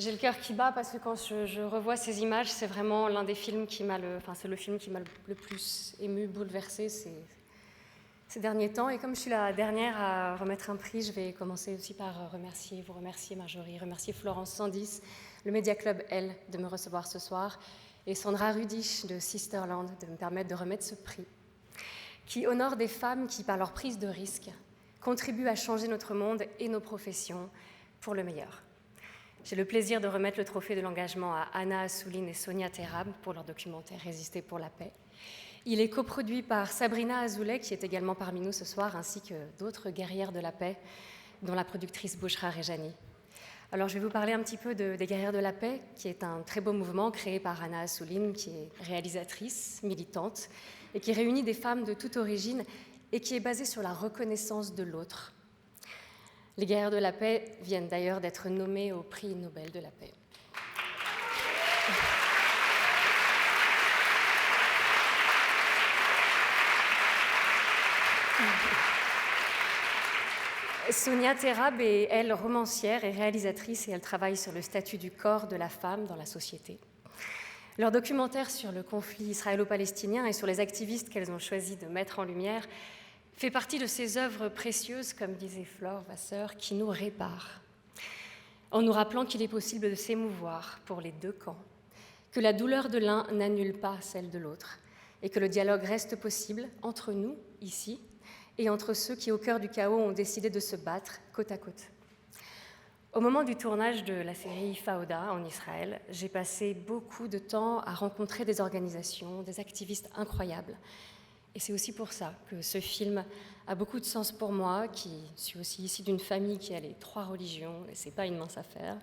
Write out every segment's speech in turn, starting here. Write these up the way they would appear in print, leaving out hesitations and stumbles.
J'ai le cœur qui bat parce que quand je revois ces images, c'est vraiment l'un des films c'est le film qui m'a le plus ému, bouleversé ces derniers temps. Et comme je suis la dernière à remettre un prix, je vais commencer aussi par vous remercier Marjorie, remercier Florence Sandis, le Media Club Elle, de me recevoir ce soir, et Sandra Rudich de Sisterland de me permettre de remettre ce prix, qui honore des femmes qui, par leur prise de risque, contribuent à changer notre monde et nos professions pour le meilleur. J'ai le plaisir de remettre le trophée de l'engagement à Anna Assouline et Sonia Terrab pour leur documentaire « Résister pour la paix ». Il est coproduit par Sabrina Azoulay, qui est également parmi nous ce soir, ainsi que d'autres guerrières de la paix, dont la productrice Bouchra Rejani. Alors je vais vous parler un petit peu des Guerrières de la paix, qui est un très beau mouvement créé par Anna Assouline, qui est réalisatrice, militante, et qui réunit des femmes de toute origine et qui est basé sur la reconnaissance de l'autre. Les Guerrières de la paix viennent d'ailleurs d'être nommées au prix Nobel de la paix. Sonia Terrab est, elle, romancière et réalisatrice, et elle travaille sur le statut du corps de la femme dans la société. Leur documentaire sur le conflit israélo-palestinien et sur les activistes qu'elles ont choisi de mettre en lumière fait partie de ces œuvres précieuses, comme disait Flore Vasseur, qui nous réparent, en nous rappelant qu'il est possible de s'émouvoir pour les deux camps, que la douleur de l'un n'annule pas celle de l'autre, et que le dialogue reste possible entre nous, ici, et entre ceux qui, au cœur du chaos, ont décidé de se battre côte à côte. Au moment du tournage de la série Fauda en Israël, j'ai passé beaucoup de temps à rencontrer des organisations, des activistes incroyables. Et c'est aussi pour ça que ce film a beaucoup de sens pour moi, qui suis aussi issue d'une famille qui a les 3 religions, et c'est pas une mince affaire.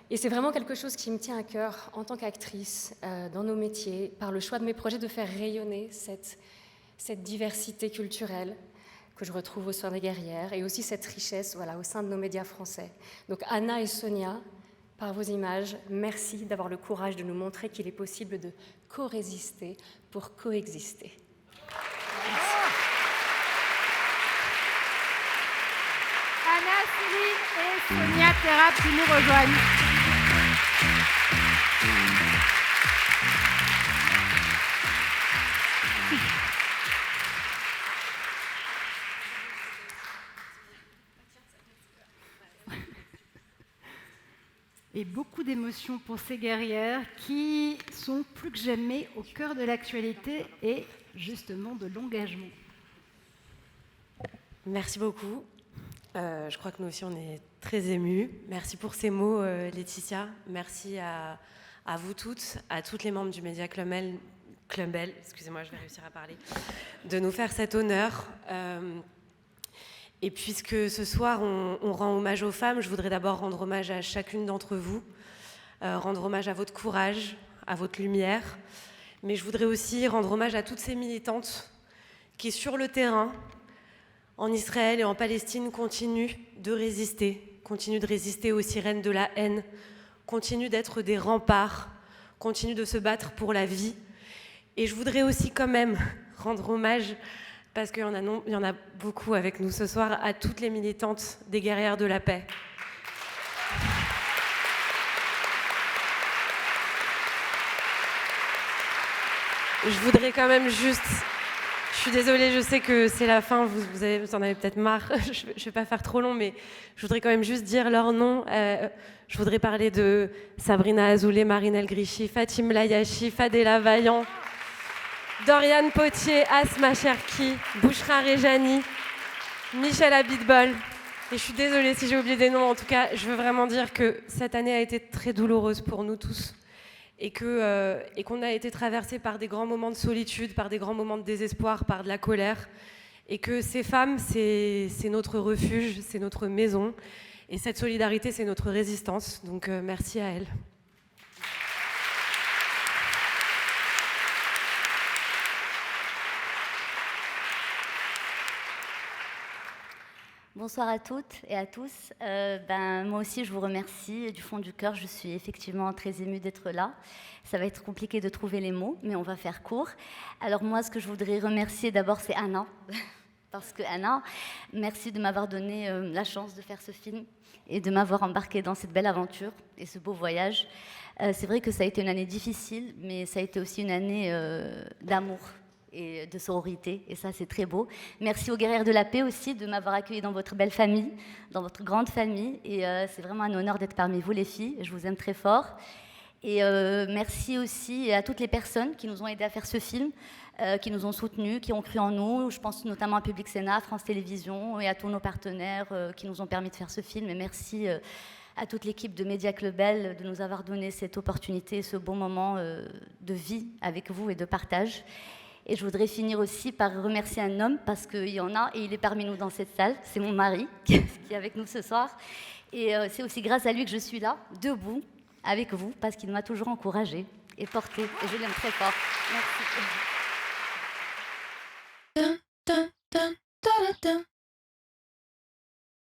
Et c'est vraiment quelque chose qui me tient à cœur en tant qu'actrice, dans nos métiers, par le choix de mes projets de faire rayonner cette diversité culturelle que je retrouve au sein des guerrières, et aussi cette richesse au sein de nos médias français. Donc Anna et Sonia, par vos images, merci d'avoir le courage de nous montrer qu'il est possible de co-résister pour coexister. Anna Assouline et Sonia Terrab qui nous rejoignent. Et beaucoup d'émotions pour ces guerrières qui sont plus que jamais au cœur de l'actualité et justement de l'engagement. Merci beaucoup. Je crois que nous aussi, on est très émus. Merci pour ces mots, Laetitia. Merci à vous toutes, à toutes les membres du Media Club Elle, excusez-moi, je vais réussir à parler, de nous faire cet honneur. Et puisque ce soir, on rend hommage aux femmes, je voudrais d'abord rendre hommage à chacune d'entre vous, rendre hommage à votre courage, à votre lumière. Mais je voudrais aussi rendre hommage à toutes ces militantes qui, sur le terrain, en Israël et en Palestine, continuent de résister aux sirènes de la haine, continuent d'être des remparts, continuent de se battre pour la vie. Et je voudrais aussi quand même rendre hommage, parce qu'il y en a beaucoup avec nous ce soir, à toutes les militantes des guerrières de la paix. Je voudrais quand même juste... Je suis désolée, je sais que c'est la fin, vous en avez peut-être marre, je ne vais pas faire trop long, mais je voudrais quand même juste dire leur nom. Je voudrais parler de Sabrina Azoulay, Marine El Grichy, Fatim Layachi, Fadela Vaillant, Doriane Potier, Asma Cherki, Bouchra Rejani, Michel Abitbol. Et je suis désolée si j'ai oublié des noms. En tout cas, je veux vraiment dire que cette année a été très douloureuse pour nous tous et qu'on a été traversés par des grands moments de solitude, par des grands moments de désespoir, par de la colère. Et que ces femmes, c'est notre refuge, c'est notre maison. Et cette solidarité, c'est notre résistance. Donc merci à elles. Bonsoir à toutes et à tous. Moi aussi, je vous remercie du fond du cœur. Je suis effectivement très émue d'être là. Ça va être compliqué de trouver les mots, mais on va faire court. Alors moi, ce que je voudrais remercier d'abord, c'est Anna. Parce que Anna, merci de m'avoir donné la chance de faire ce film et de m'avoir embarqué dans cette belle aventure et ce beau voyage. C'est vrai que ça a été une année difficile, mais ça a été aussi une année d'amour et de sororité, et ça c'est très beau. Merci aux guerrières de la paix aussi de m'avoir accueilli dans votre belle famille, dans votre grande famille, et c'est vraiment un honneur d'être parmi vous les filles, je vous aime très fort. Et merci aussi à toutes les personnes qui nous ont aidés à faire ce film, qui nous ont soutenus, qui ont cru en nous. Je pense notamment à Public Sénat, France Télévisions et à tous nos partenaires qui nous ont permis de faire ce film. Et merci à toute l'équipe de Média Club Elle de nous avoir donné cette opportunité, ce beau moment de vie avec vous et de partage. Et je voudrais finir aussi par remercier un homme, parce qu'il y en a, et il est parmi nous dans cette salle. C'est mon mari, qui est avec nous ce soir. Et c'est aussi grâce à lui que je suis là, debout, avec vous, parce qu'il m'a toujours encouragée et portée. Et je l'aime très fort. Merci.